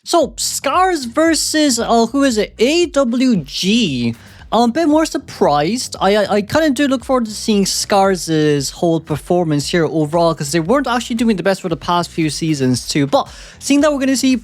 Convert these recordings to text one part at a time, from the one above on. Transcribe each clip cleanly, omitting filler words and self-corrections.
So, Scars versus, who is it? AWG. I'm a bit more surprised. I kind of do look forward to seeing Scars' whole performance here overall, because they weren't actually doing the best for the past few seasons too. But seeing that we're going to see,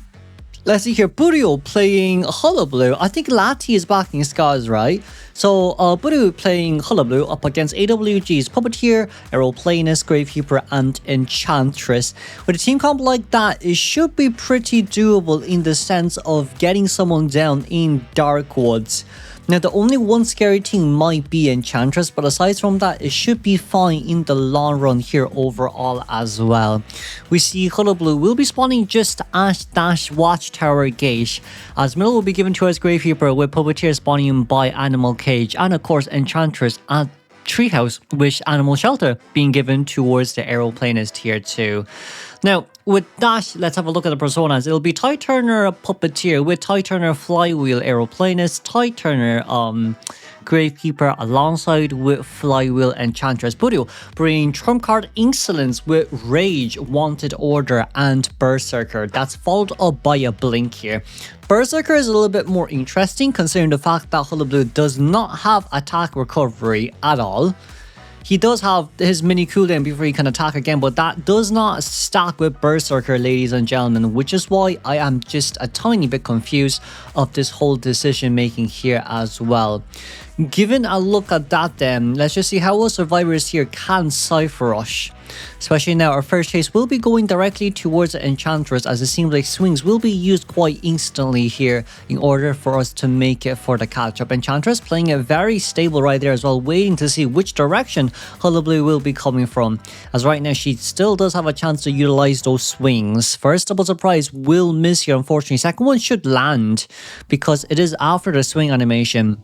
let's see here, Burio playing Hullabaloo. I think Lati is backing Scars, right? So, Burio playing Hullabaloo up against AWG's Puppeteer, Aeroplanist, Gravekeeper, and Enchantress. With a team comp like that, it should be pretty doable in the sense of getting someone down in Darkwoods. Now, the only one scary thing might be Enchantress, but aside from that, it should be fine in the long run here overall as well. We see Hullabaloo will be spawning just at that Watchtower gate, as middle will be given to us Gravekeeper, with Puppeteer spawning by Animal Cage, and of course Enchantress at Treehouse, with Animal Shelter being given towards the Aeroplanist here too. Now, with that, let's have a look at the personas. It'll be Ty Turner Puppeteer, with Ty Turner Flywheel Aeroplanist, Ty Turner Gravekeeper, alongside with Flywheel Enchantress. Burio bringing Trump card Insolence with Rage, Wanted Order, and Berserker. That's followed up by a Blink here. Berserker is a little bit more interesting considering the fact that Hullabaloo does not have attack recovery at all. He does have his mini cooldown before he can attack again, but that does not stack with Berserker, ladies and gentlemen, which is why I am just a tiny bit confused of this whole decision making here as well. Given a look at that then, let's just see how us survivors here can Cypher Rush. Especially now, our first chase will be going directly towards the Enchantress, as it seems like swings will be used quite instantly here in order for us to make it for the catch-up. Enchantress playing it very stable right there as well, waiting to see which direction Hullabaloo will be coming from, as right now she still does have a chance to utilize those swings. First double surprise will miss here, unfortunately. Second one should land because it is after the swing animation.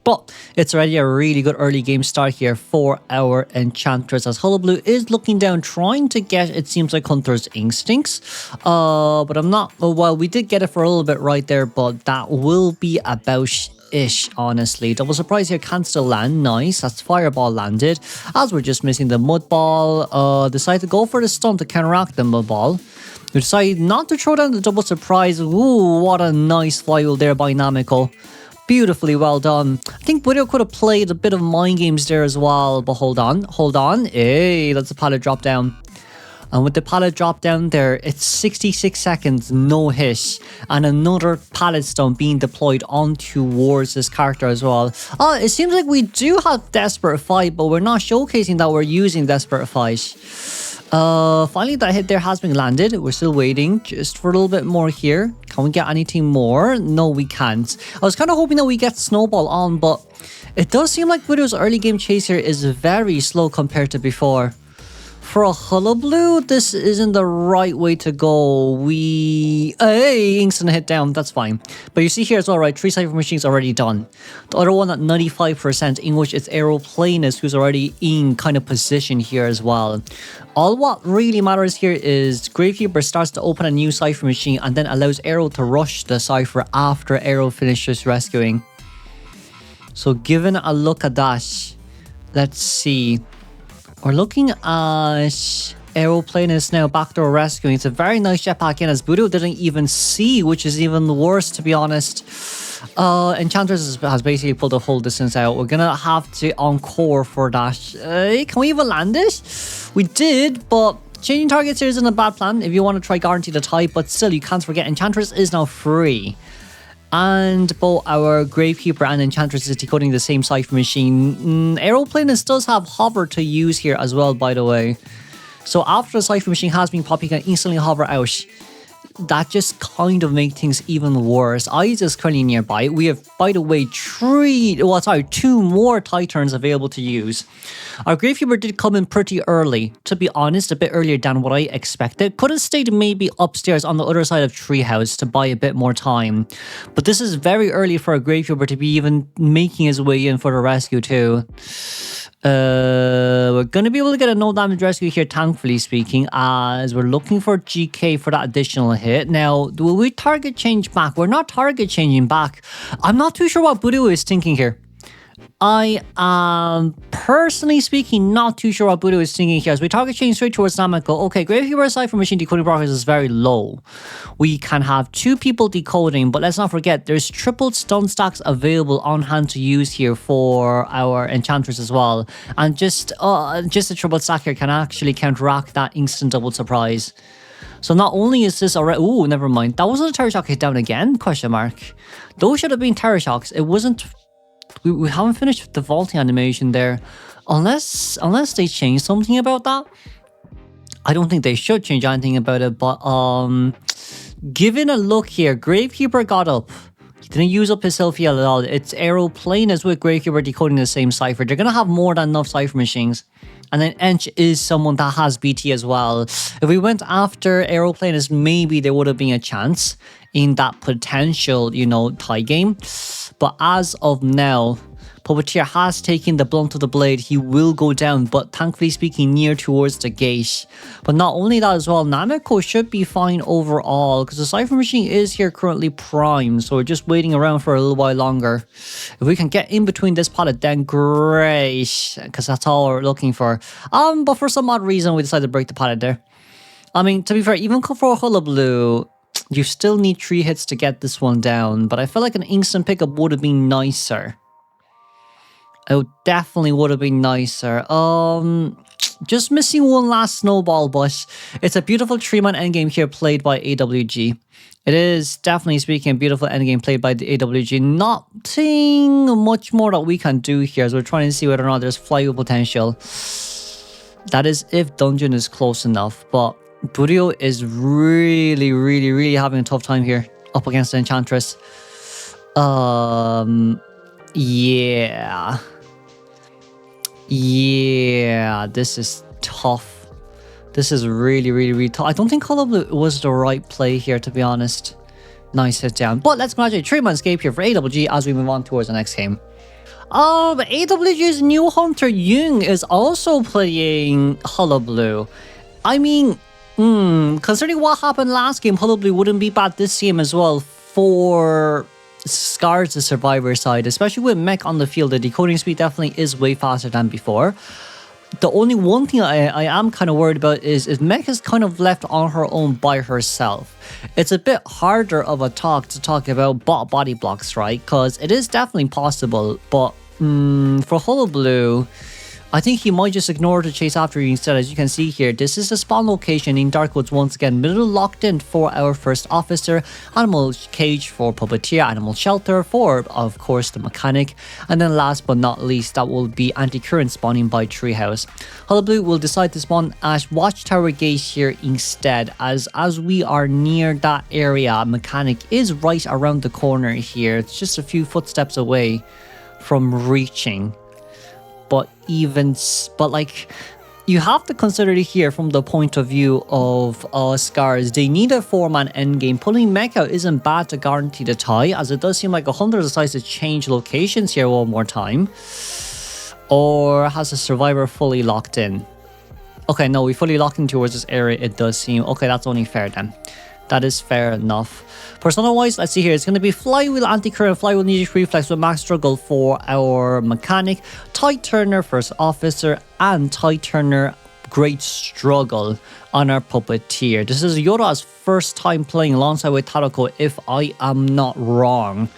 But it's already a really good early game start here for our Enchantress, as Hullabaloo is looking down, trying to get, it seems like, Hunter's Instincts. But I'm not, well, we did get it for a little bit right there, but that will be about ish, honestly. Double surprise here can still land. Nice. That's Fireball landed, as we're just missing the Mud Ball. Decide to go for the stun to counteract the Mud Ball. We decide not to throw down the double surprise. Ooh, what a nice flywheel there by Namico. Beautifully well done. I think Burio could have played a bit of mind games there as well, but hold on. Hey, that's a pallet drop down. And with the pallet drop down there, it's 66 seconds, no hit. And another pallet stone being deployed on towards this character as well. It seems like we do have Desperate Fight, but we're not showcasing that we're using Desperate Fight. Finally that hit there has been landed. We're still waiting just for a little bit more here. Can we get anything more? No, we can't. I was kind of hoping that we get Snowball on, but it does seem like Burio's early game chase here is very slow compared to before. For a Hullabaloo, this isn't the right way to go. Hey, instant hit down, that's fine. But you see here as well, right, 3 Cypher Machines already done. The other one at 95%, in which it's Aeroplanist who's already in kind of position here as well. All what really matters here is Gravekeeper starts to open a new Cypher Machine and then allows Aero to rush the Cypher after Aero finishes rescuing. So given a look at that, let's see. We're looking at Aeroplanist now, backdoor rescuing. It's a very nice jetpack in, as Burio didn't even see, which is even worse, to be honest. Enchantress has basically pulled the whole distance out. We're gonna have to encore for that. Can we even land it? We did, but changing targets here isn't a bad plan if you want to try guarantee the type, but still, you can't forget Enchantress is now free. And both our Gravekeeper and Enchantress is decoding the same Cypher Machine. Aeroplanist does have Hover to use here as well, by the way. So after the Cypher Machine has been popped, you can instantly hover out. That just kind of makes things even worse. Eyes is currently nearby. We have, by the way, 2 more Titans available to use. Our Gravekeeper did come in pretty early. To be honest, a bit earlier than what I expected. Could have stayed maybe upstairs on the other side of Treehouse to buy a bit more time. But this is very early for a Gravekeeper to be even making his way in for the rescue too. We're going to be able to get a no damage rescue here, thankfully speaking, as we're looking for GK for that additional hit. Now, will we target change back? We're not target changing back. I'm not too sure what Burio is thinking here. I am personally speaking not too sure what Budo is thinking here. As we target change straight towards Namako. Okay, Gravekeeper aside from machine decoding progress is very low. We can have 2 people decoding, but let's not forget there's triple stun stacks available on hand to use here for our enchanters as well. And just a triple stack here can actually counteract that instant double surprise. So not only is this already... Ooh, never mind. That wasn't a Terror Shock hit down again? Question mark. Those should have been Terror Shocks. It wasn't... We haven't finished the vaulting animation there. Unless they change something about that. I don't think they should change anything about it. But, given a look here, Gravekeeper got up. He didn't use up his selfie at all. It's Aeroplane as with Gravekeeper decoding the same cipher. They're going to have more than enough cipher machines. And then Ench is someone that has BT as well. If we went after Aeroplaners, maybe there would have been a chance in that potential, you know, tie game. But as of now, Puppeteer has taken the blunt of the blade. He will go down, but thankfully speaking, near towards the gate. But not only that as well, Nameko should be fine overall, because the Cypher Machine is here currently primed, so we're just waiting around for a little while longer. If we can get in between this pallet, then great, because that's all we're looking for. But for some odd reason, we decided to break the pallet there. I mean, to be fair, even for Hullabaloo, you still need 3 hits to get this one down, but I feel like an instant pickup would have been nicer. It definitely would have been nicer. Just missing one last snowball, but it's a beautiful 3-man endgame here played by AWG. It is definitely speaking a beautiful endgame played by the AWG. Nothing much more that we can do here as we're trying to see whether or not there's flywheel potential. That is if dungeon is close enough, but Budio is really having a tough time here up against the Enchantress. Yeah, this is tough. This is really tough. I don't think Hullabaloo was the right play here, to be honest. Nice hit down. But let's congratulate 3-man escape here for AWG as we move on towards the next game. AWG's new Hunter Jung is also playing Hullabaloo. I mean, considering what happened last game, Hullabaloo wouldn't be bad this game as well for Scars, the survivor side, especially with Mech on the field. The decoding speed definitely is way faster than before. The only one thing I am kind of worried about is Mech is kind of left on her own by herself. It's a bit harder of a talk to talk about bot body blocks, right? Because it is definitely possible, but for Hullabaloo, I think he might just ignore the chase after you instead. As you can see here, this is the spawn location in Darkwoods once again. Middle locked in for our first officer, animal cage for Puppeteer, animal shelter for, of course, the mechanic, and then last but not least, that will be anti-current spawning by Treehouse. Hullabaloo will decide to spawn at Watchtower Gate here instead, as we are near that area. Mechanic is right around the corner here. It's just a few footsteps away from reaching. But like, you have to consider it here from the point of view of Scars. They need a 4-man endgame. Pulling Mech out isn't bad to guarantee the tie, as it does seem like Hunter decides to change locations here one more time. Or has the survivor fully locked in? Okay, no, we fully locked in towards this area, it does seem. Okay, that's only fair then. That is fair enough. Persona-wise, let's see here. It's going to be Flywheel, Anti-Current, Flywheel, Ninja Reflex with Max Struggle for our Mechanic, Tide Turner, First Officer, and Tide Turner, Great Struggle on our Puppeteer. This is Yora's first time playing alongside with Taroko, if I am not wrong.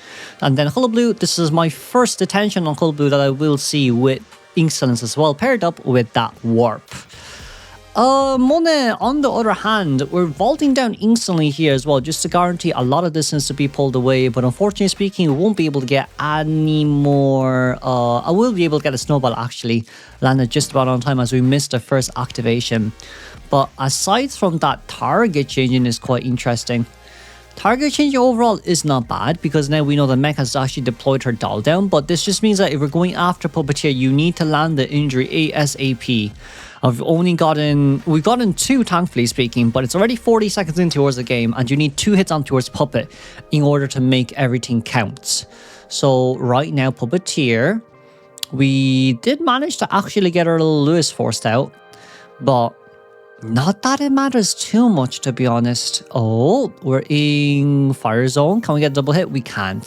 And then Hullabaloo, this is my first detention on Hullabaloo that I will see with Insolence as well, paired up with that Warp. Monet, on the other hand, we're vaulting down instantly here as well, just to guarantee a lot of distance to be pulled away, but unfortunately speaking, we won't be able to get any more. I will be able to get a snowball actually landed just about on time as we missed the first activation. But aside from that, target changing is quite interesting. Target changing overall is not bad, because now we know the Mech has actually deployed her doll down, but this just means that if we're going after Puppeteer, you need to land the injury ASAP. We've gotten 2, thankfully speaking, but it's already 40 seconds in towards the game, and you need 2 hits on towards Puppet in order to make everything count. So right now, Puppeteer, we did manage to actually get our little Lewis forced out, but not that it matters too much, to be honest. Oh, we're in fire zone. Can we get a double hit? We can't.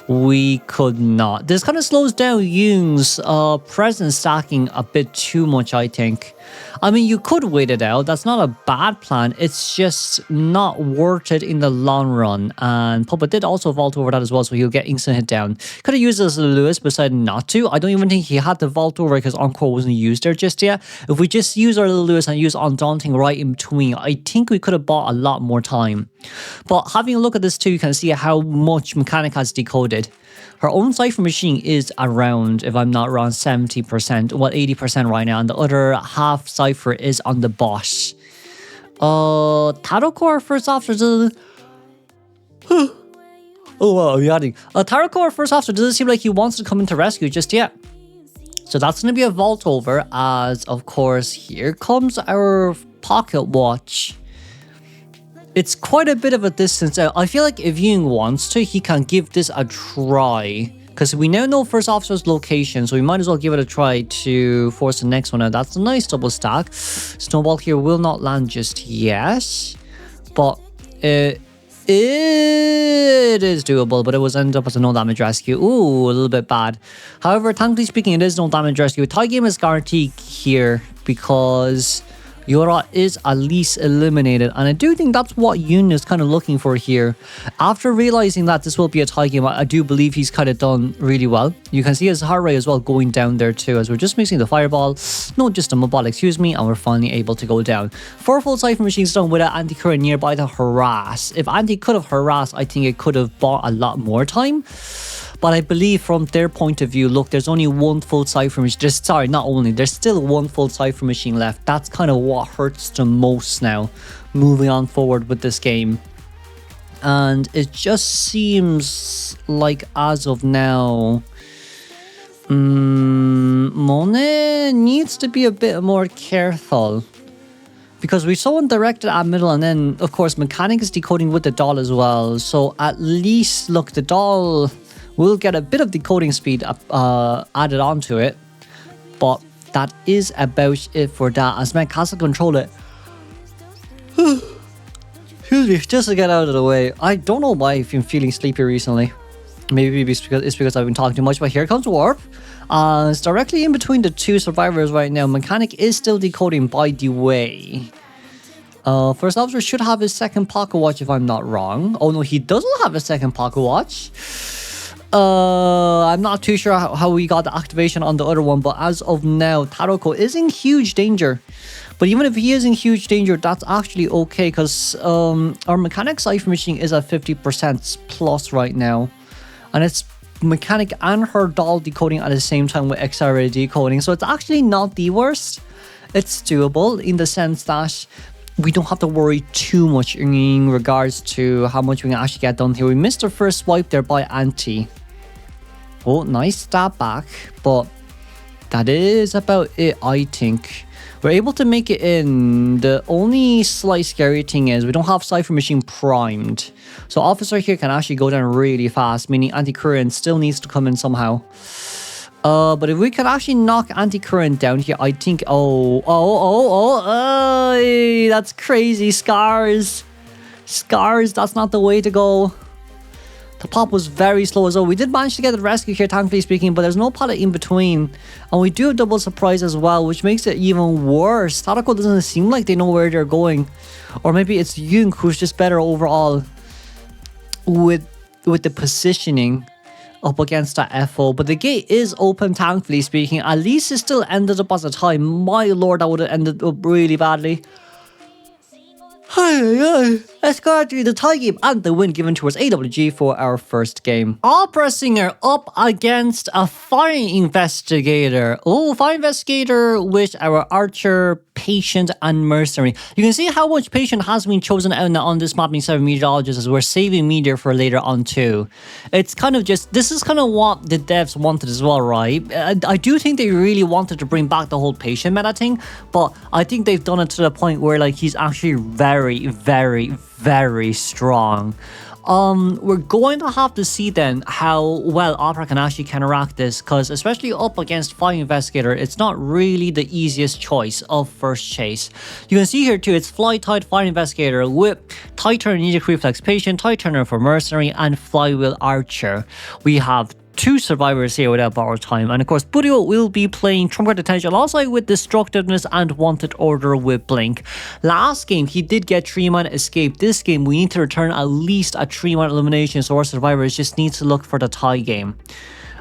We could not. This kind of slows down Yoon's presence stacking a bit too much, I think. I mean, you could wait it out. That's not a bad plan. It's just not worth it in the long run. And Papa did also vault over that as well, so he'll get instant hit down. Could have used this as Lewis, but decided not to. I don't even think he had to vault over because Encore wasn't used there just yet. If we just use our little Lewis and use Undaunting right in between, I think we could have bought a lot more time. But having a look at this too, you can see how much Mechanic has decoded. Her own cipher machine is around, if I'm not wrong, 70%, well 80% right now, and the other half cipher is on the boss. Taroko, first officer. Oh wow, I'm yawning. Taroko, first officer, doesn't seem like he wants to come into rescue just yet. So that's going to be a vault over, as of course here comes our pocket watch. It's quite a bit of a distance out. I feel like if Yoon wants to, he can give this a try. Because we now know first officer's location, so we might as well give it a try to force the next one out. That's a nice double stack. Snowball here will not land just yet. But it is doable, but it was ended up as a no damage rescue. Ooh, a little bit bad. However, thankfully speaking, it is no damage rescue. Tie game is guaranteed here because Yora is at least eliminated, and I do think that's what Yoon is kind of looking for here. After realizing that this will be a tie game, I do believe he's kind of done really well. You can see his heart rate as well going down there too, as we're just mixing the fireball, no, just a mobile, excuse me, and we're finally able to go down. 4 full cipher machines done without anti-current nearby to harass. If Anti could have harassed, I think it could have bought a lot more time. But I believe from their point of view, look, there's only one full cipher machine. Sorry, not only, there's still one full cipher machine left. That's kind of what hurts the most now, moving on forward with this game. And it just seems like as of now, Monet needs to be a bit more careful. Because we saw one directed at middle, and then, of course, Mechanic is decoding with the doll as well. So at least, look, the doll will get a bit of decoding speed added onto it, but that is about it for that, as Mech has to control it. Excuse me, just to get out of the way. I don't know why I've been feeling sleepy recently. Maybe it's because I've been talking too much, but here comes Warp. It's directly in between the two survivors right now. Mechanic is still decoding, by the way. First officer should have his second pocket watch if I'm not wrong. Oh no, he doesn't have a second pocket watch. I'm not too sure how we got the activation on the other one, but as of now, Taroko is in huge danger. But even if he is in huge danger, that's actually okay, because our Mechanic cipher machine is at 50% plus right now. And it's Mechanic and her doll decoding at the same time with XR decoding, so it's actually not the worst. It's doable in the sense that we don't have to worry too much in regards to how much we can actually get done here. We missed our first swipe there by Anti. Oh, nice stab back, but that is about it, I think. We're able to make it in. The only slight scary thing is we don't have Cipher Machine primed. So Officer here can actually go down really fast, meaning Anti-Current still needs to come in somehow. But if we can actually knock Anti-Current down here, I think... That's crazy. Scars. Scars, that's not the way to go. The pop was very slow as well. We did manage to get the rescue here, thankfully speaking, but there's no pallet in between. And we do have double surprise as well, which makes it even worse. Tarako doesn't seem like they know where they're going. Or maybe it's Yoon who's just better overall with the positioning up against that FO. But the gate is open, thankfully speaking. At least it still ended up as a tie. My lord, that would have ended up really badly. Let's go through the tie game and the win given towards AWG for our first game. All pressing are up against a fire investigator. Oh, fire investigator with our archer, patient, and mercenary. You can see how much patient has been chosen out now on this map in 7 meteorologists, as we're saving meteor for later on too. It's kind of just, this is kind of what the devs wanted as well, right? I do think they really wanted to bring back the whole patient meta thing, but I think they've done it to the point where like he's actually very, very, very strong. We're going to have to see then how well Opera can actually counteract this, because especially up against Fire Investigator, it's not really the easiest choice of first chase. You can see here too, it's Fly Tide, Fire Investigator, Whip, Tide Turner, Knee-Jerk Reflex, Patient, Tide Turner for Mercenary, and Flywheel Archer. We have 2 survivors here without borrowed time, and of course Budio will be playing Trump Card Detention alongside with Destructiveness and Wanted Order with Blink. Last game he did get 3-man escape. This game we need to return at least a 3-man elimination, so our survivors just need to look for the tie game.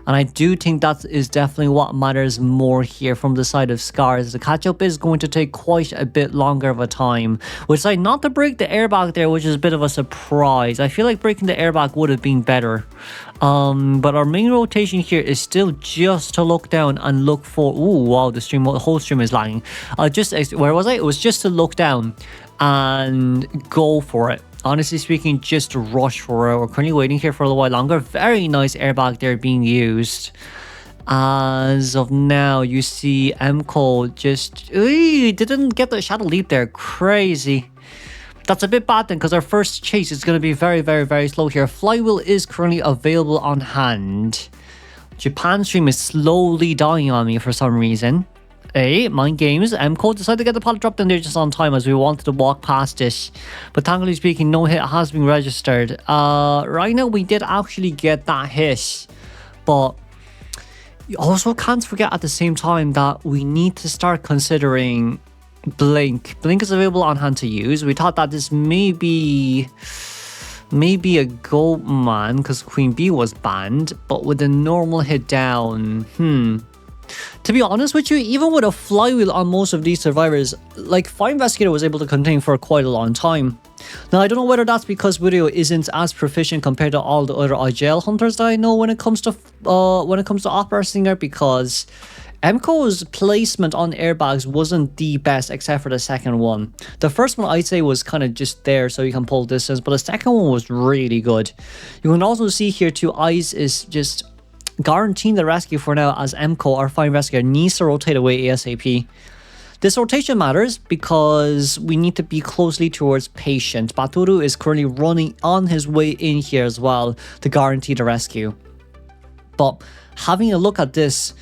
And I do think that is definitely what matters more here from the side of Scars. The catch-up is going to take quite a bit longer of a time. We decided not to break the airbag there, which is a bit of a surprise. I feel like breaking the airbag would have been better. But our main rotation here is still just to look down and look for... Ooh, wow, the whole stream is lagging. Where was I? It was just to look down and go for it. Honestly speaking, just rush for it. We're currently waiting here for a little while longer. Very nice airbag there being used. As of now, you see MCO just... didn't get the Shadow Leap there. Crazy. That's a bit bad then, because our first chase is going to be very, very, very slow here. Flywheel is currently available on hand. Japan stream is slowly dying on me for some reason. Mind games. MCO decided to get the pallet dropped in there just on time as we wanted to walk past it. But thankfully speaking, no hit has been registered. Right now we did actually get that hit. But you also can't forget at the same time that we need to start considering Blink. Blink is available on hand to use. We thought that this may be a gold man because Queen Bee was banned. But with the normal hit down, to be honest with you, even with a flywheel on most of these survivors, like Fire Investigator was able to contain for quite a long time. Now, I don't know whether that's because Video isn't as proficient compared to all the other IGL hunters that I know when it comes to Opera Singer, because MCO's placement on airbags wasn't the best except for the second one. The first one I'd say was kind of just there so you can pull distance, but the second one was really good. You can also see here too, Eyes is just guaranteeing the rescue for now as MCO, our Fire Investigator, needs to rotate away ASAP. This rotation matters because we need to be closely towards Patient. Baturu is currently running on his way in here as well to guarantee the rescue. But having a look at this,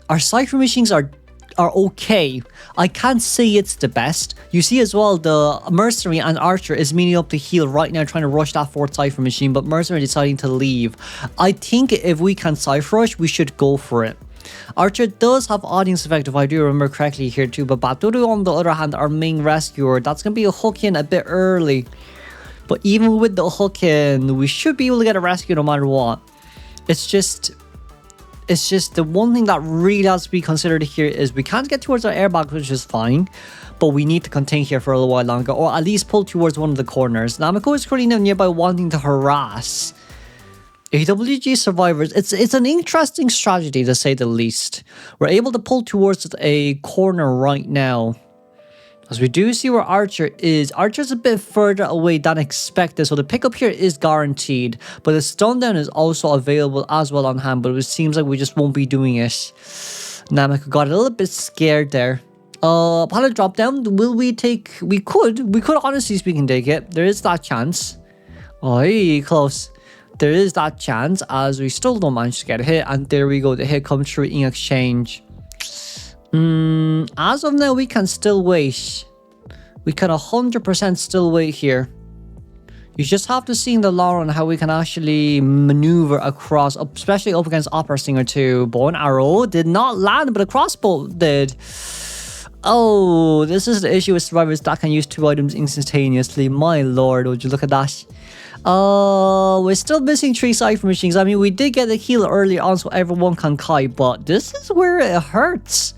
our Cypher machines are okay. I can't say it's the best. You see as well, the Mercenary and Archer is meeting up to heal right now, trying to rush that 4th Cypher machine, but Mercenary deciding to leave. I think if we can Cypher rush, we should go for it. Archer does have audience effect if I do remember correctly here too, but Baturu on the other hand, our main rescuer, that's going to be a hook in a bit early. But even with the hook in, we should be able to get a rescue no matter what. It's just the one thing that really has to be considered here is we can't get towards our airbag, which is fine, but we need to contain here for a little while longer, or at least pull towards one of the corners. Namiko is currently now nearby wanting to harass AWG survivors. It's an interesting strategy to say the least. We're able to pull towards a corner right now, as we do see where Archer is. Archer's a bit further away than expected, so the pickup here is guaranteed. But the stun down is also available as well on hand, but it seems like we just won't be doing it. Namiko got a little bit scared there. Pallet drop down. Will we take... We could honestly speaking take it. There is that chance. Oh, close. There is that chance as we still don't manage to get a hit. And there we go. The hit comes through in exchange. As of now, we can still wait. We can 100% still wait here. You just have to see in the long run how we can actually maneuver across, especially up against Opera Stinger 2. Bow and arrow did not land, but a crossbow did. Oh, this is the issue with survivors that can use 2 items instantaneously. My lord, would you look at that? We're still missing 3 Cypher machines. I mean, we did get the heal earlier on so everyone can kite, but this is where it hurts.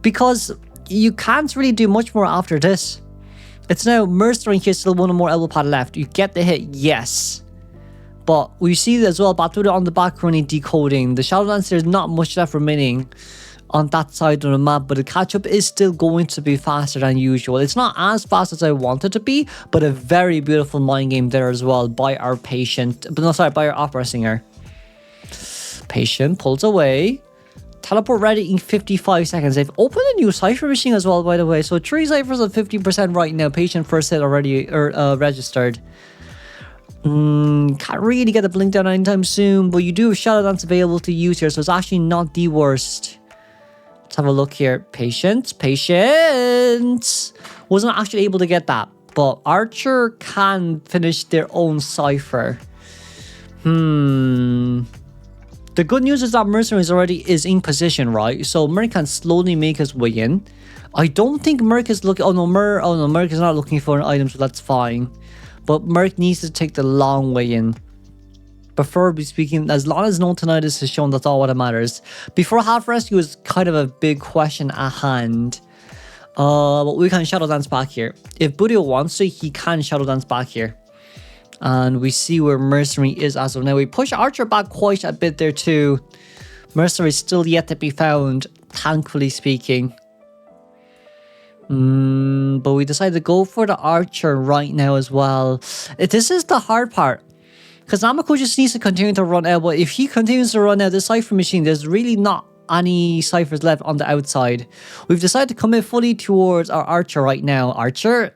Because you can't really do much more after this. It's now Mercenary here, still 1 more elbow pad left. You get the hit, yes. But we see as well, Baturu on the back running decoding. The Shadowlands, there's not much left remaining on that side of the map, but the catch-up is still going to be faster than usual. It's not as fast as I want it to be, but a very beautiful mind game there as well by our Patient. But no, sorry, by our Opera Singer. Patient pulls away. Teleport ready in 55 seconds. They've opened a new cipher machine as well, by the way. So 3 ciphers at 50% right now. Patient first hit already registered. Can't really get the blink down anytime soon, but you do have Shadow Dance available to use here, so it's actually not the worst. Let's have a look here. Patience. Wasn't actually able to get that, but Archer can finish their own cipher. The good news is that Mercenaries already is in position, right? So Merc can slowly make his way in. I don't think Merc is looking... Merc is not looking for an item, so that's fine. But Merc needs to take the long way in. Preferably speaking, as long as no tinnitus is shown, that's all what matters. Before half rescue is kind of a big question at hand. But we can Shadow Dance back here. If Budio wants to, he can Shadow Dance back here. And we see where Mercenary is as of now. We push Archer back quite a bit there too. Mercenary is still yet to be found, thankfully speaking. But we decided to go for the Archer right now as well. This is the hard part. Because Namako just needs to continue to run out. But if he continues to run out this cipher machine, there's really not any ciphers left on the outside. We've decided to commit fully towards our Archer right now. Archer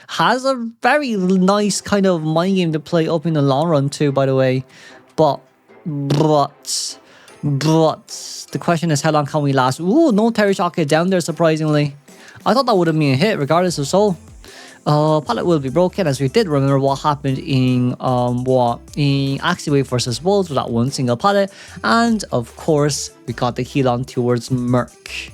has a very nice kind of mind game to play up in the long run too, by the way. But the question is, how long can we last? Ooh, no Terry Shocker down there, surprisingly. I thought that would have been a hit, regardless of soul. Pallet will be broken, as we did remember what happened in Axiwave versus Wolves with that one single pallet. And of course, we got the heal on towards Merc.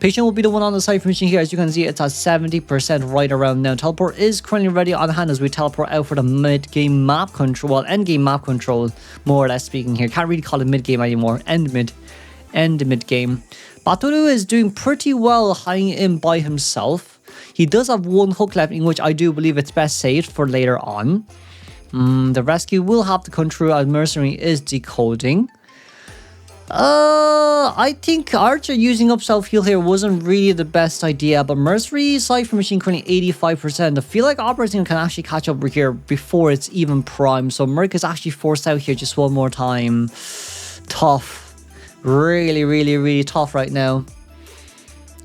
Patient will be the one on the cipher machine here. As you can see, it's at 70% right around now. Teleport is currently ready on hand as we teleport out for the mid-game map control. Well, end-game map control, more or less speaking here. Can't really call it mid-game anymore. End mid-game. Baturu is doing pretty well hanging in by himself. He does have one hook left, in which I do believe it's best saved for later on. The rescue will have to come through as Mercenary is decoding. I think Archer using up self-heal here wasn't really the best idea, but Mercenary cipher machine currently 85%. I feel like Operating can actually catch up here before it's even primed, so Merc is actually forced out here just one more time. Tough. Really tough right now.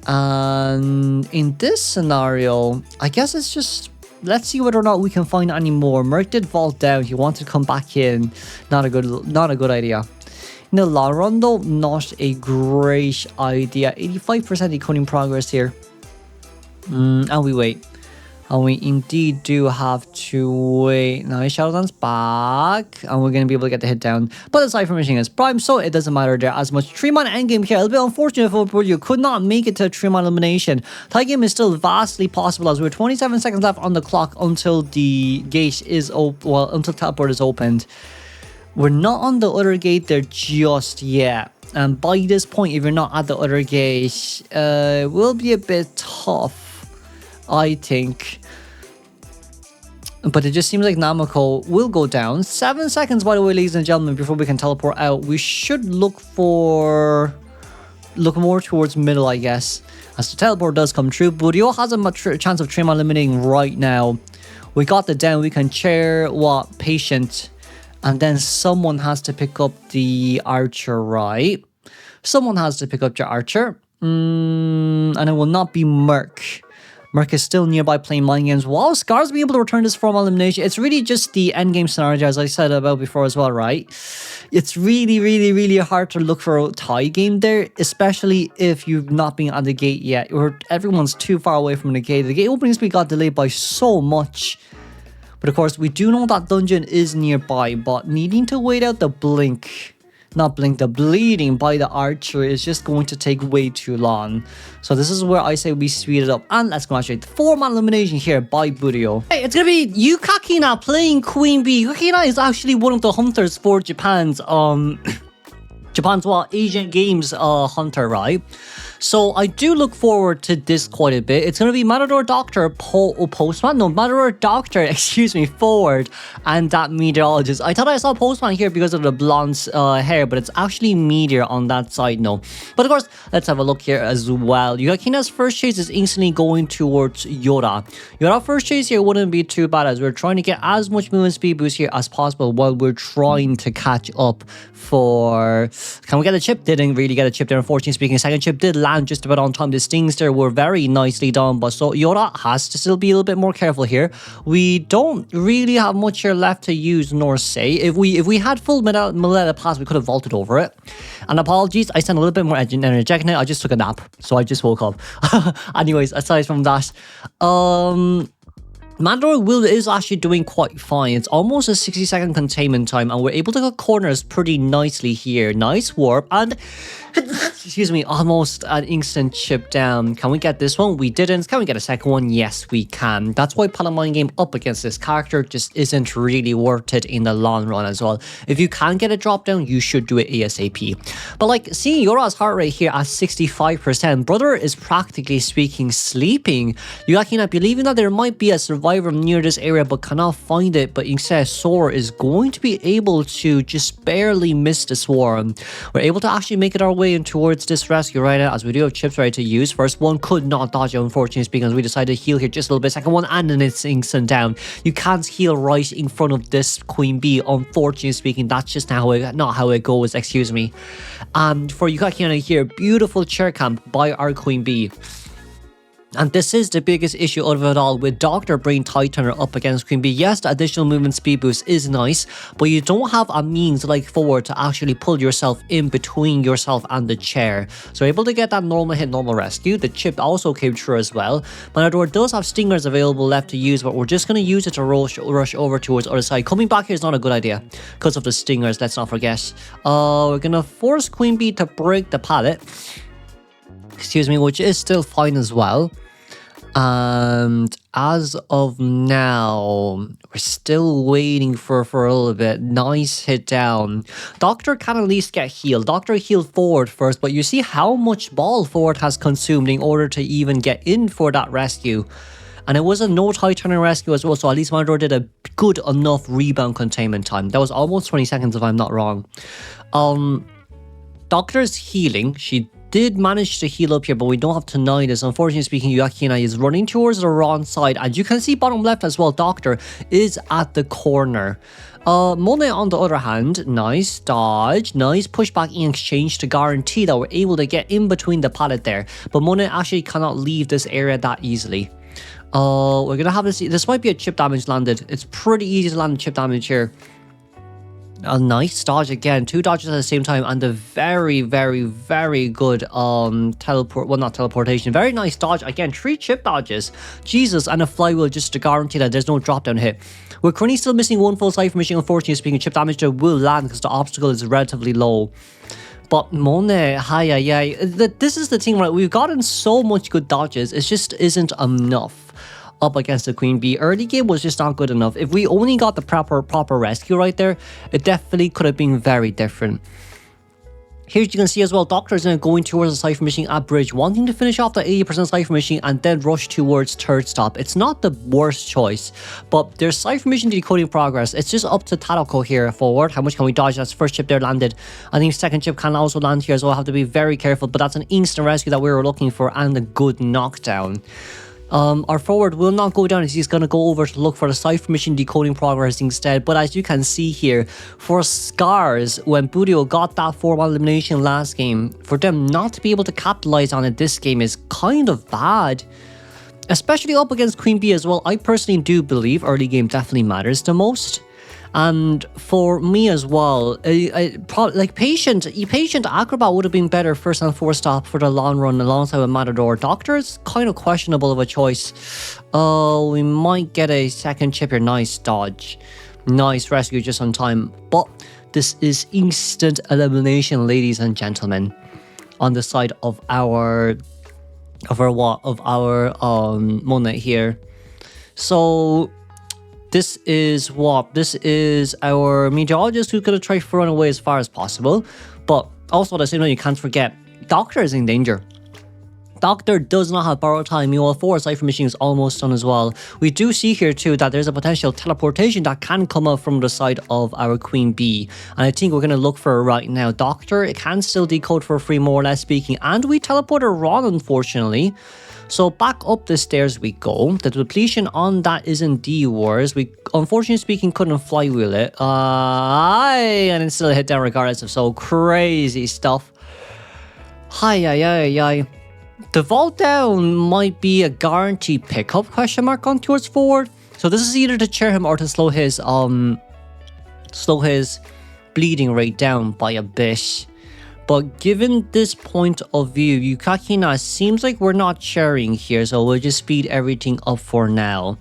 And in this scenario, I guess it's just... let's see whether or not we can find any more. Merc did vault down. He wanted to come back in. Not a good idea. In the long run, though, not a great idea. 85% decoding progress here. And we wait. And we indeed do have to wait. Now his Shadow Dance back. And we're going to be able to get the hit down. But the Cypher Machine is prime, so it doesn't matter there as much. 3-man endgame here. A little bit unfortunate for you. Could not make it to 3-man elimination. Tie game is still vastly possible as we're 27 seconds left on the clock until the gate is open. Well, until teleport is opened. We're not on the other gate there just yet. And by this point, if you're not at the other gate, it will be a bit tough, I think. But it just seems like Namako will go down. 7 seconds, by the way, ladies and gentlemen, before we can teleport out. We should look more towards middle, I guess, as the teleport does come true. Budio has a chance of Trim eliminating right now. We got the down. We can chair Patient. And then someone has to pick up the Archer, right? Someone has to pick up your Archer. And it will not be Merc. Merc is still nearby playing mind games. Wow, Scars be able to return this from elimination. It's really just the endgame scenario, as I said about before as well, right? It's really hard to look for a tie game there, especially if you've not been at the gate yet, or everyone's too far away from the gate. The gate opening speed got delayed by so much. But of course, we do know that dungeon is nearby, but needing to wait out the the bleeding by the Archer is just going to take way too long. So this is where I say we speed it up. And let's go straight. 4-man elimination here by Budio. Hey, it's gonna be Yukakina playing Queen Bee. Yukakina is actually one of the hunters for Japan's Asian Games hunter, right? So I do look forward to this quite a bit. It's going to be Matador Doctor, Matador Doctor, excuse me, forward, and that meteorologist. I thought I saw Postman here because of the blonde hair, but it's actually Meteor on that side, no. But of course, let's have a look here as well. Yukakina's first chase is instantly going towards Yoda. Yoda first chase here wouldn't be too bad as we're trying to get as much movement speed boost here as possible while we're trying to catch up for Can we get a chip? Didn't really get a chip there, unfortunately speaking. Second chip did land just about on time. The stings there were very nicely done, but so Yora has to still be a little bit more careful here. We don't really have much here left to use nor say. If we had full Mileta pass, we could have vaulted over it. And apologies, I sound a little bit more energetic now. I just took a nap, so I just woke up. Anyways, aside from that, Mandor Will is actually doing quite fine. It's almost a 60-second containment time, and we're able to cut corners pretty nicely here. Nice warp, and excuse me, almost an instant chip down. Can we get this one? We didn't. Can we get a second one? Yes, we can. That's why Palamine game up against this character just isn't really worth it in the long run as well. If you can get a drop down, you should do it ASAP. But like, seeing Yora's heart rate here at 65%, brother is practically speaking sleeping. You cannot believing that there might be a survivor near this area but cannot find it, but instead Sor is going to be able to just barely miss the swarm. We're able to actually make it our way in towards this rescue right now, as we do have chips ready to use. First one could not dodge it, unfortunately speaking, as we decided to heal here just a little bit. Second one, and then it's instant down. You can't heal right in front of this Queen Bee, unfortunately speaking. That's just not how it goes, excuse me. And for Yukakiana here, beautiful chair camp by our Queen Bee. And this is the biggest issue out of it all, with Dr. Brain Titanour up against Queen Bee. Yes, the additional movement speed boost is nice, but you don't have a means like forward to actually pull yourself in between yourself and the chair. So able to get that normal hit, normal rescue. The chip also came true as well. Manador does have stingers available left to use, but we're just going to use it to rush over towards the other side. Coming back here is not a good idea because of the stingers, let's not forget. We're going to force Queen Bee to break the pallet. Excuse me, which is still fine as well. And as of now, we're still waiting for a little bit. Nice hit down. Doctor can at least get healed. Doctor healed forward first, but you see how much ball forward has consumed in order to even get in for that rescue. And it was a no Titanour rescue as well, so at least Mandor did a good enough rebound containment time. That was almost 20 seconds if I'm not wrong. Doctor's healing. She did manage to heal up here, but we don't have to deny this. Unfortunately speaking, Yuakina is running towards the wrong side, and you can see bottom left as well, Doctor is at the corner. Monet on the other hand, nice dodge, nice pushback in exchange to guarantee that we're able to get in between the pallet there, but Monet actually cannot leave this area that easily. We're gonna have to see. This might be a chip damage landed. It's pretty easy to land a chip damage here. A nice dodge again, 2 dodges at the same time, and a very, very, very good teleportation. Very nice dodge again, 3 chip dodges. Jesus, and a flywheel just to guarantee that there's no drop down hit. We're currently still missing 1 full Cypher Machine, unfortunately speaking. Chip damage there will land because the obstacle is relatively low. But Monet, this is the thing, right? We've gotten so much good dodges, it just isn't enough up against the Queen Bee. Early game was just not good enough. If we only got the proper rescue right there, it definitely could have been very different. Here you can see as well, Doctor is now going towards the Cypher Machine at bridge, wanting to finish off the 80% Cypher Machine and then rush towards third stop. It's not the worst choice, but there's Cypher Machine decoding progress. It's just up to Tadoko here forward. How much can we dodge? That's first chip there landed. I think second chip can also land here as well. Have to be very careful, but that's an instant rescue that we were looking for and a good knockdown. Our forward will not go down as he's going to go over to look for the Cypher Machine decoding progress instead. But as you can see here, for Scars, when Budio got that 4-1 elimination last game, for them not to be able to capitalize on it this game is kind of bad. Especially up against Queen Bee as well. I personally do believe early game definitely matters the most. And for me as well, like Patient Acrobat would have been better first and fourth stop for the long run alongside with Matador. Doctor is kind of questionable of a choice. We might get a second chip here. Nice dodge. Nice rescue just on time. But this is instant elimination, ladies and gentlemen, on the side of our Monet here. So this is our meteorologist who's going to try to run away as far as possible. But also at the same time, you can't forget, Doctor is in danger. Doctor does not have borrowed time. Meanwhile, 4 Cypher Machine is almost done as well. We do see here too that there's a potential teleportation that can come out from the side of our Queen Bee. And I think we're going to look for it right now. Doctor, it can still decode for free, more or less speaking. And we teleported wrong, unfortunately. So back up the stairs we go. The depletion on that is indeed worse. We, unfortunately speaking, couldn't flywheel it. And it still hit down regardless of so crazy stuff. Hi. The vault down might be a guaranteed pickup question mark on towards forward. So this is either to cheer him or to slow his bleeding rate down by a bit. But given this point of view, Yukakina seems like we're not cheering here, so we'll just speed everything up for now.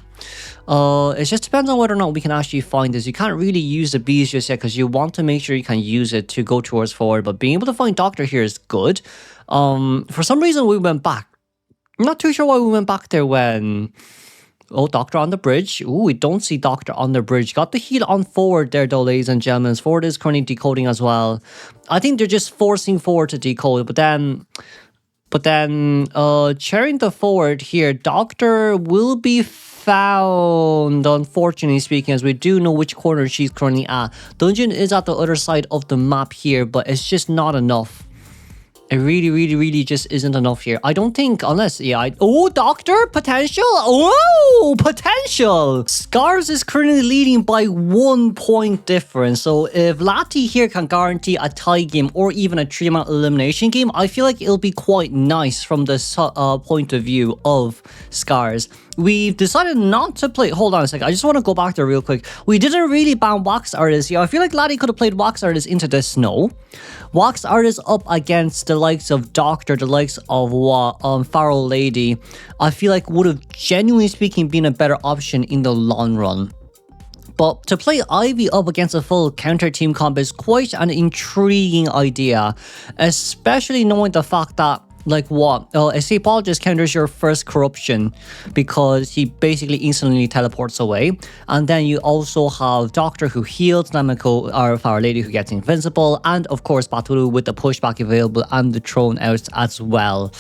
It just depends on whether or not we can actually find this. You can't really use the bees just yet because you want to make sure you can use it to go towards forward, but being able to find Doctor here is good. For some reason we went back. I'm not too sure why we went back there when... Oh, Doctor on the bridge. Ooh, we don't see Doctor on the bridge. Got the heal on forward there though, ladies and gentlemen. Forward is currently decoding as well. I think they're just forcing forward to decode, but then cheering the forward here, Doctor will be found, unfortunately speaking, as we do know which corner she's currently at. Dungeon is at the other side of the map here, but it's just not enough. It really just isn't enough here. I don't think, unless, yeah, oh, Doctor, potential? Oh, potential! Scars is currently leading by 1 point difference. So if Lati here can guarantee a tie game or even a 3-man elimination game, I feel like it'll be quite nice from the point of view of Scars. We've decided not to play... Hold on a second. I just want to go back there real quick. We didn't really ban Wax Artist here. I feel like Laddie could have played Wax Artist into the snow. Wax Artist up against the likes of Doctor, the likes of Pharaoh Lady, I feel like would have, genuinely speaking, been a better option in the long run. But to play Ivy up against a full counter team comp is quite an intriguing idea, especially knowing the fact that, like what? Escapologist counters your first corruption because he basically instantly teleports away. And then you also have Doctor who heals, Namiko, or Our Lady who gets invincible, and of course Baturu with the pushback available and the Throne out as well.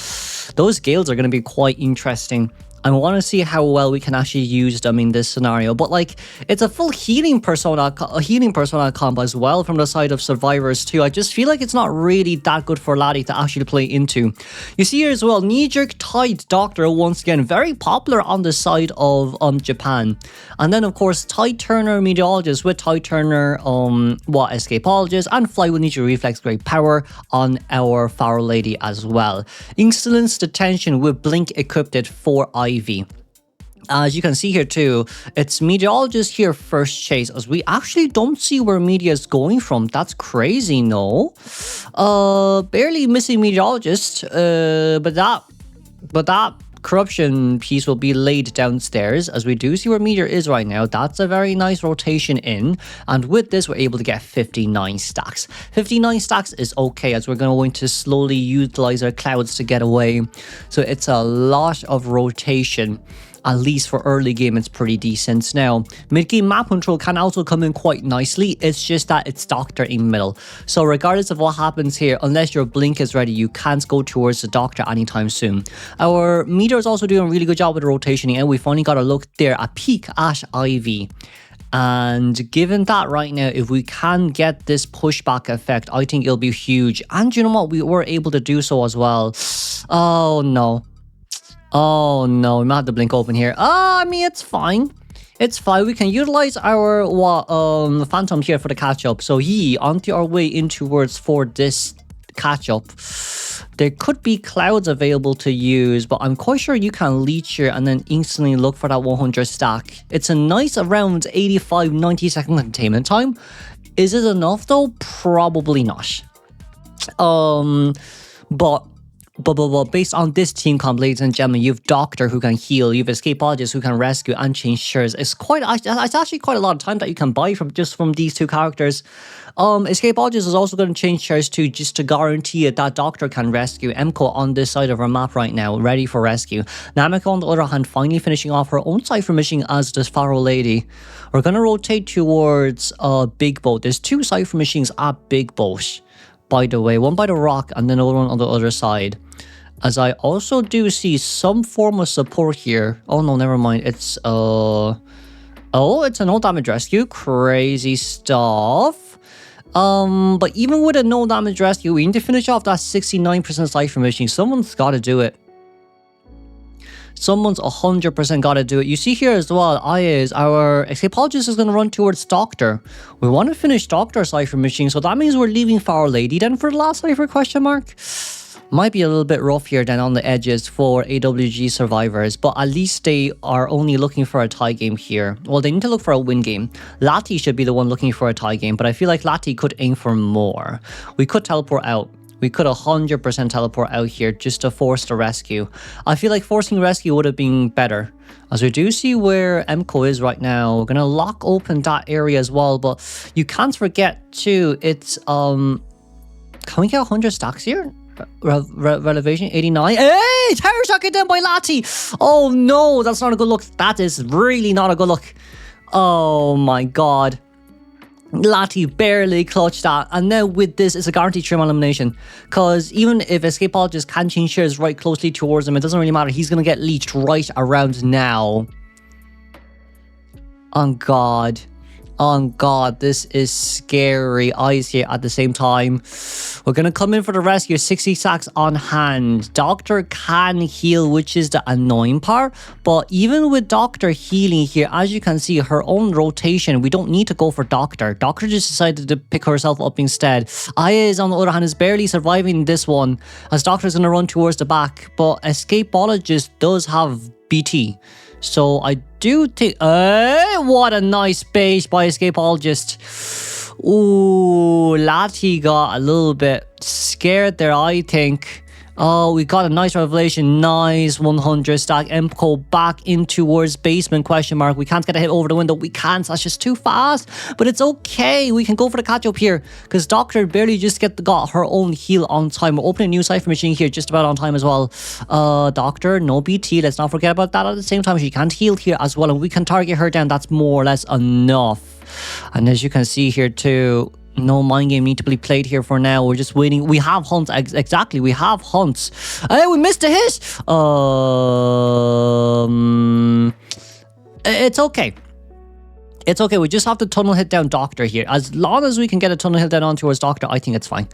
Those Gales are going to be quite interesting. I want to see how well we can actually use them in this scenario. But like, it's a full healing persona comp as well from the side of Survivors too. I just feel like it's not really that good for Laddie to actually play into. You see here as well, knee-jerk Tide Doctor, once again, very popular on the side of Japan. And then of course, Tide Turner Meteorologist with Tide Turner, Escapologist, and Fly with Nature Reflex, great power on our Pharaoh Lady as well. Insolence Detention with Blink equipped for Ivy. As you can see here too, it's Meteorologist here first chase, as we actually don't see where Media is going from. That's crazy, no? Barely missing Meteorologist, but that corruption piece will be laid downstairs, as we do see where Meteor is right now. That's a very nice rotation in, and with this we're able to get 59 stacks. 59 stacks is okay, as we're going to slowly utilize our clouds to get away, so it's a lot of rotation. At least for early game, it's pretty decent. Now, mid-game map control can also come in quite nicely. It's just that it's Doctor in middle. So regardless of what happens here, unless your blink is ready, you can't go towards the Doctor anytime soon. Our Meteor is also doing a really good job with the rotationing, and we finally got a look there, a peek at Ivy. And given that right now, if we can get this pushback effect, I think it'll be huge. And you know what? We were able to do so as well. Oh no. Oh no, we might have the blink open here. I mean, it's fine. It's fine. We can utilize our Phantom here for the catch-up. So onto our way in towards for this catch-up. There could be clouds available to use, but I'm quite sure you can leech here and then instantly look for that 100 stack. It's a nice around 85-90 second containment time. Is it enough though? Probably not. But based on this team comp, ladies and gentlemen, you have Doctor who can heal, you have Escapologist who can rescue and change shares. It's actually quite a lot of time that you can buy from these two characters. Escapologist is also going to change shares too, just to guarantee that Doctor can rescue. Emko on this side of our map right now, ready for rescue. Namiko on the other hand, finally finishing off her own Cypher mission as this Pharaoh Lady. We're going to rotate towards Big Boat. There's 2 Cypher machines at Big Boat, by the way, one by the rock and then another one on the other side. As I also do see some form of support here. Oh no, never mind. It's it's a no damage rescue. Crazy stuff. But even with a no damage rescue, we need to finish off that 69% Cypher machine. Someone's got to do it. Someone's 100% got to do it. You see here as well, our escapologist is going to run towards Doctor. We want to finish Doctor Cypher Machine, so that means we're leaving Foul Lady then for the last Cypher question mark. Might be a little bit rough here then on the edges for AWG survivors, but at least they are only looking for a tie game here. Well, they need to look for a win game. Lati should be the one looking for a tie game, but I feel like Lati could aim for more. We could teleport out. We could 100% teleport out here just to force the rescue. I feel like forcing rescue would have been better. As we do see where Emco is right now, we're going to lock open that area as well, but you can't forget too, it's, can we get 100 stacks here? Relevation 89. Hey, tower shot get down by Lati. Oh no, that's not a good look. That is really not a good look. Oh my god, Lati barely clutched that, and now with this it's a guaranteed trim elimination, because even if escapologist can change shares right closely towards him, it doesn't really matter. He's gonna get leeched right around now. Oh god. Oh god, this is scary. Eyes here at the same time. We're gonna come in for the rescue. 60 stacks on hand. Doctor can heal, which is the annoying part. But even with Doctor healing here, as you can see, her own rotation, we don't need to go for Doctor. Doctor just decided to pick herself up instead. Aya is, on the other hand, is barely surviving this one, as Doctor's gonna run towards the back. But escapologist does have BT. So I do think... what a nice base by escapologist. Ooh, Lati got a little bit scared there, I think. Oh, we got a nice revelation. Nice 100 stack. Emco back in towards basement, question mark. We can't get a hit over the window. We can't. That's just too fast. But it's okay. We can go for the catch up here, because Doctor barely just got her own heal on time. We're opening a new Cypher Machine here just about on time as well. Doctor, no BT. Let's not forget about that. At the same time, she can't heal here as well, and we can target her down. That's more or less enough. And as you can see here too, no mind game need to be played here for now. We're just waiting. We have hunts. Exactly. We have hunts. Hey, we missed a hit. It's okay. It's okay. We just have to tunnel hit down Doctor here. As long as we can get a tunnel hit down on towards Doctor, I think it's fine.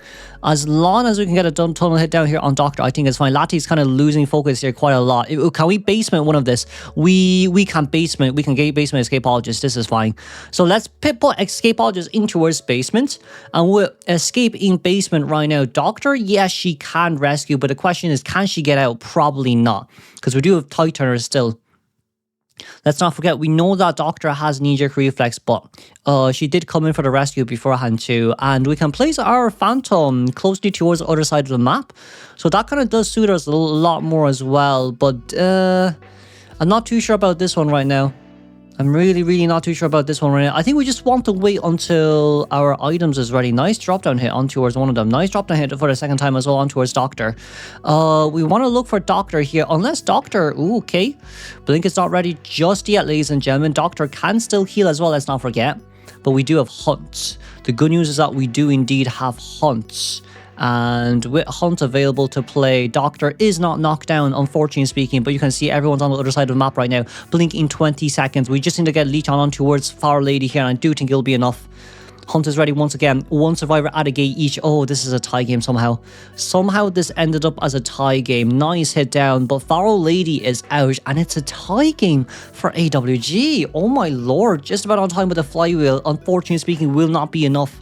As long as we can get a tunnel hit down here on Doctor, I think it's fine. Lati's kind of losing focus here quite a lot. Can we basement one of this? We can basement. We can get basement escapologist. This is fine. So let's put escapologist in towards basement, and we'll escape in basement right now. Doctor, yes, she can rescue, but the question is, can she get out? Probably not, because we do have Titaners still. Let's not forget, we know that Doctor has knee-jerk reflex, but she did come in for the rescue beforehand too, and we can place our Phantom closely towards the other side of the map, so that kind of does suit us a lot more as well. But I'm not too sure about this one right now. I'm really not too sure about this one right now. I think we just want to wait until our items is ready. Nice drop down hit on towards one of them. Nice drop down hit for the second time as well on towards Doctor. We want to look for Doctor here, unless Doctor... Ooh, okay. Blink is not ready just yet, ladies and gentlemen. Doctor can still heal as well, let's not forget. But we do have hunts. The good news is that we do indeed have hunts. And with Hunt available to play, Doctor is not knocked down, unfortunately speaking, but you can see everyone's on the other side of the map right now. Blink in 20 seconds. We just need to get Leech on towards Far Lady here, and I do think it'll be enough. Hunt is ready once again. One survivor at a gate each. Oh, this is a tie game somehow. Somehow this ended up as a tie game. Nice hit down, but Pharaoh Lady is out, and it's a tie game for AWG. Oh my lord, just about on time with the flywheel. Unfortunately speaking, will not be enough.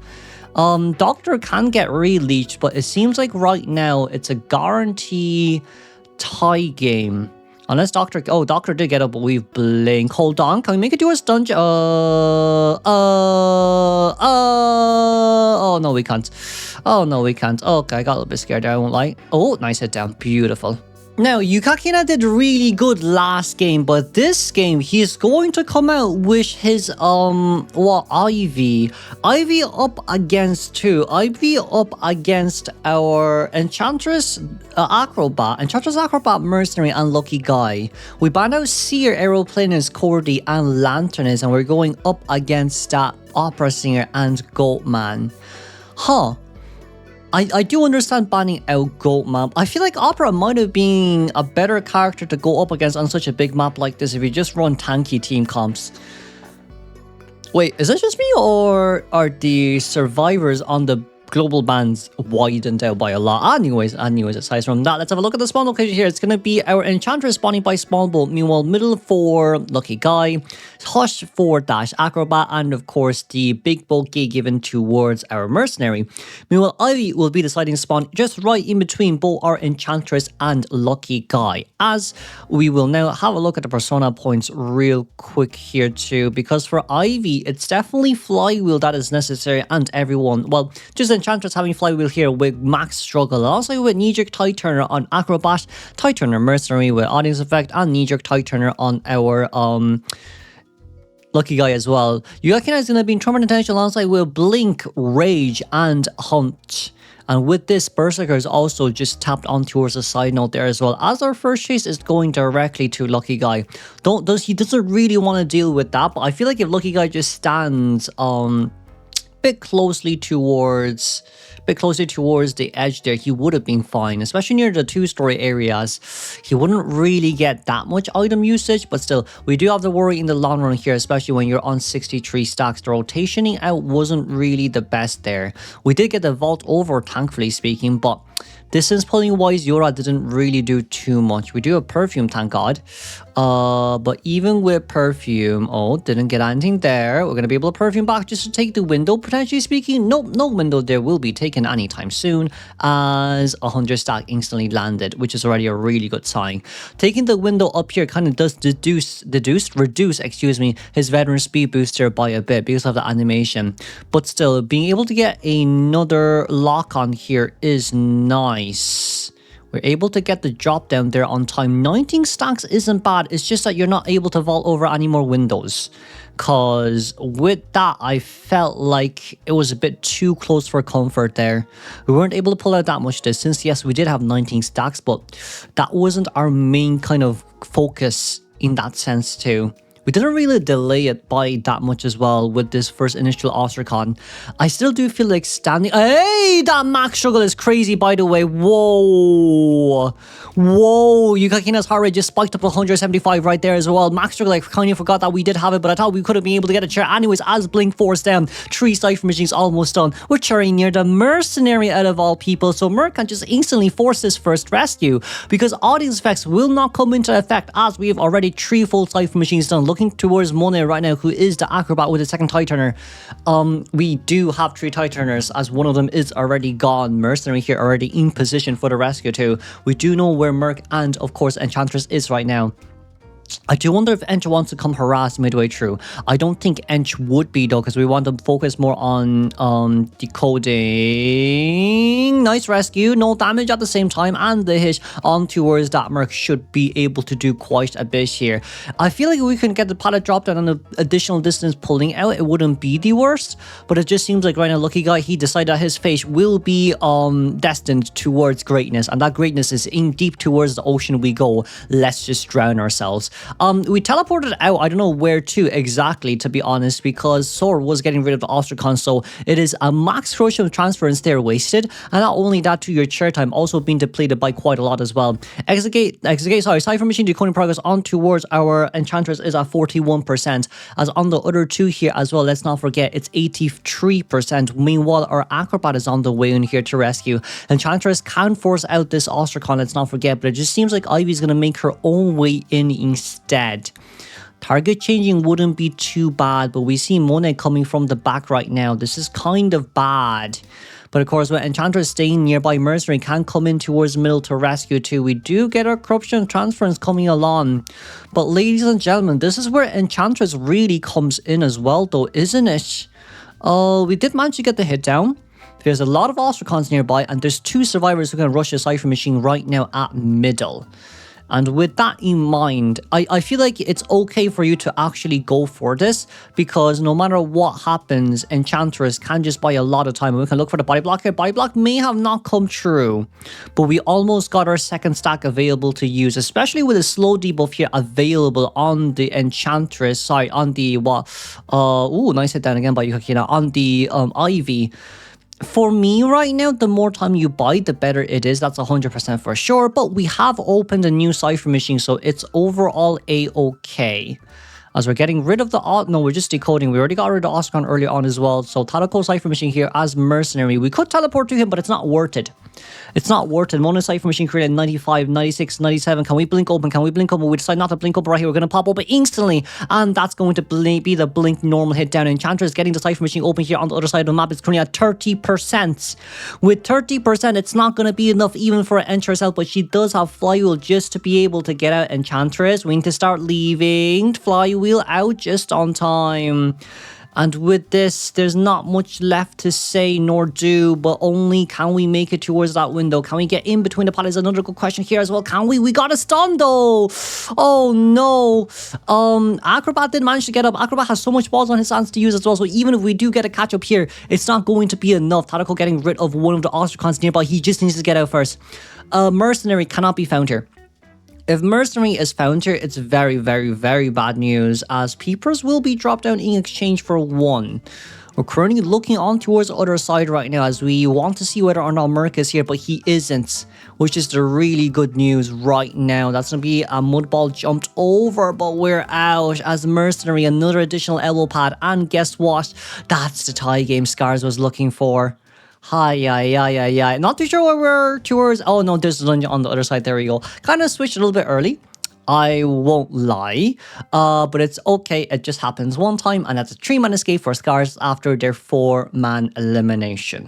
Doctor can get re-leeched, but it seems like right now it's a guarantee tie game. Unless Doctor... Oh, Doctor did get up, but we've Blink. Hold on, can we make it do a stun... Oh, no, we can't. Oh, no, we can't. Okay, I got a little bit scared there, I won't lie. Oh, nice hit down. Beautiful. Now, Yukakina did really good last game, but this game, he's going to come out with his, Ivy. Ivy up against two. Ivy up against our Enchantress Acrobat. Enchantress Acrobat, Mercenary, and Lucky Guy. We banned out Seer, Aeroplanist, Cordy, and Lanternist, and we're going up against that Opera Singer and Goatman. Huh. I do understand banning out Goatman. I feel like Opera might have been a better character to go up against on such a big map like this if you just run tanky team comps. Wait, is that just me, or are the survivors on the global bands widened out by a lot. Anyways, aside from that, let's have a look at the spawn location here. It's going to be our Enchantress spawning by Spawn Bolt. Meanwhile, middle for Lucky Guy, Hush for Dash Acrobat, and of course, the big bulky given towards our Mercenary. Meanwhile, Ivy will be the sliding spawn just right in between both our Enchantress and Lucky Guy. As we will now have a look at the persona points real quick here too, because for Ivy, it's definitely Flywheel that is necessary, and everyone, well, just Enchantress having Flywheel here with max struggle, also with knee-jerk Tide Turner on Acrobat, Tide Turner Mercenary with Audience Effect, and knee-jerk Tide Turner on our Lucky Guy as well. Yukina is going to be in Tremor Intention alongside with Blink, Rage, and Hunt. And with this, Berserker is also just tapped on towards the side note there as well, as our first chase is going directly to Lucky Guy. He doesn't really want to deal with that, but I feel like if Lucky Guy just stands bit closely towards the edge there, he would have been fine, especially near the two-story areas. He wouldn't really get that much item usage, but still, we do have to worry in the long run here, especially when you're on 63 stacks. The rotationing out wasn't really the best there. We did get the vault over, thankfully speaking, but distance pulling wise, Yora didn't really do too much. We do have Perfume, thank God. But even with Perfume, didn't get anything there. We're going to be able to Perfume back just to take the window, potentially speaking. Nope, no window there will be taken anytime soon, as 100 stack instantly landed, which is already a really good sign. Taking the window up here kind of does reduce, his veteran speed booster by a bit because of the animation. But still, being able to get another lock on here is nice. We're able to get the drop down there on time. 19 stacks isn't bad. It's just that you're not able to vault over any more windows. Because with that, I felt like it was a bit too close for comfort there. We weren't able to pull out that much distance. Yes, we did have 19 stacks, but that wasn't our main kind of focus in that sense too. We didn't really delay it by that much as well with this first initial Ostracon. I still do feel like standing... Hey, that max struggle is crazy, by the way. Whoa. Whoa. Yukakina's heart rate just spiked up 175 right there as well. Max struggle, I kind of forgot that we did have it, but I thought we could have been able to get a chair. Anyways, as Blink forced down, 3 Cypher Machines almost done. We're cheering near the Mercenary out of all people, so Merc can just instantly force this first rescue, because audience effects will not come into effect as we have already 3 full Cypher Machines done. Looking towards Monet right now, who is the Acrobat with the second Tide Turner. We do have 3 Tide Turners, as one of them is already gone. Mercenary here already in position for the rescue too. We do know where Merc and of course Enchantress is right now. I do wonder if Ench wants to come harass midway through. I don't think Ench would be though, because we want to focus more on decoding. Nice rescue, no damage at the same time, and the hit on towards that Merc should be able to do quite a bit here. I feel like we can get the pallet drop down on the additional distance pulling out. It wouldn't be the worst, but it just seems like right now Lucky Guy, he decided that his fate will be destined towards greatness, and that greatness is in deep towards the ocean we go. Let's just drown ourselves. We teleported out, I don't know where to exactly, to be honest, because Sor was getting rid of the Ostracon, so it is a max Crucial transference there wasted, and not only that, to your chair time also being depleted by quite a lot as well. Cypher Machine decoding progress on towards our Enchantress is at 41%, as on the other 2 here as well, let's not forget, it's 83%. Meanwhile, our Acrobat is on the way in here to rescue. Enchantress can force out this Ostracon, let's not forget, but it just seems like Ivy's gonna make her own way in instead. Target changing wouldn't be too bad, but we see Monet coming from the back right now. This is kind of bad. But of course, when Enchantress staying nearby, Mercenary can come in towards the middle to rescue too. We do get our Corruption Transference coming along. But ladies and gentlemen, this is where Enchantress really comes in as well though, isn't it? We did manage to get the hit down. There's a lot of Ostracons nearby, and there's 2 survivors who can rush the Cypher Machine right now at middle. And with that in mind, I feel like it's okay for you to actually go for this, because no matter what happens, Enchantress can just buy a lot of time. And we can look for the body block here. Body block may have not come true, but we almost got our second stack available to use, especially with a slow debuff here available on the Enchantress. Sorry, on the nice hit down again by Yukakina on the Ivy. For me right now, the more time you buy, the better it is. That's 100% for sure. But we have opened a new Cypher Machine, so it's overall a-okay. As we're getting rid of the... No, we're just decoding. We already got rid of Oscar earlier on as well. So Tadako Cypher Machine here as Mercenary. We could teleport to him, but it's not worth it. It's not worth it. Mono Cypher Machine created 95, 96, 97. Can we blink open? Can we blink open? We decide not to blink open right here. We're going to pop open instantly. And that's going to be the blink normal hit down. Enchantress getting the Cypher Machine open here on the other side of the map. It's currently at 30%. With 30%, it's not going to be enough even for an enter herself. But she does have Flywheel just to be able to get out Enchantress. We need to start leaving Flywheel out just on time. And with this, there's not much left to say nor do, but only can we make it towards that window? Can we get in between the pallets? Another good question here as well. Can we? We got a stun though. Oh no. Acrobat did manage to get up. Acrobat has so much balls on his hands to use as well. So even if we do get a catch up here, it's not going to be enough. Tadako getting rid of one of the Ostracons nearby. He just needs to get out first. Mercenary cannot be found here. If Mercenary is found here, it's very, very, very bad news, as Peepers will be dropped down in exchange for 1. We're currently looking on towards the other side right now, as we want to see whether or not Merc is here, but he isn't, which is the really good news right now. That's going to be a Mudball jumped over, but we're out as Mercenary, another additional elbow pad, and guess what? That's the tie game Scars was looking for. Hi. Not too sure where we're towards. Oh no, there's a dungeon on the other side. There we go. Kind of switched a little bit early. I won't lie. But it's okay. It just happens one time, and that's a 3-man escape for Scars after their 4-man elimination.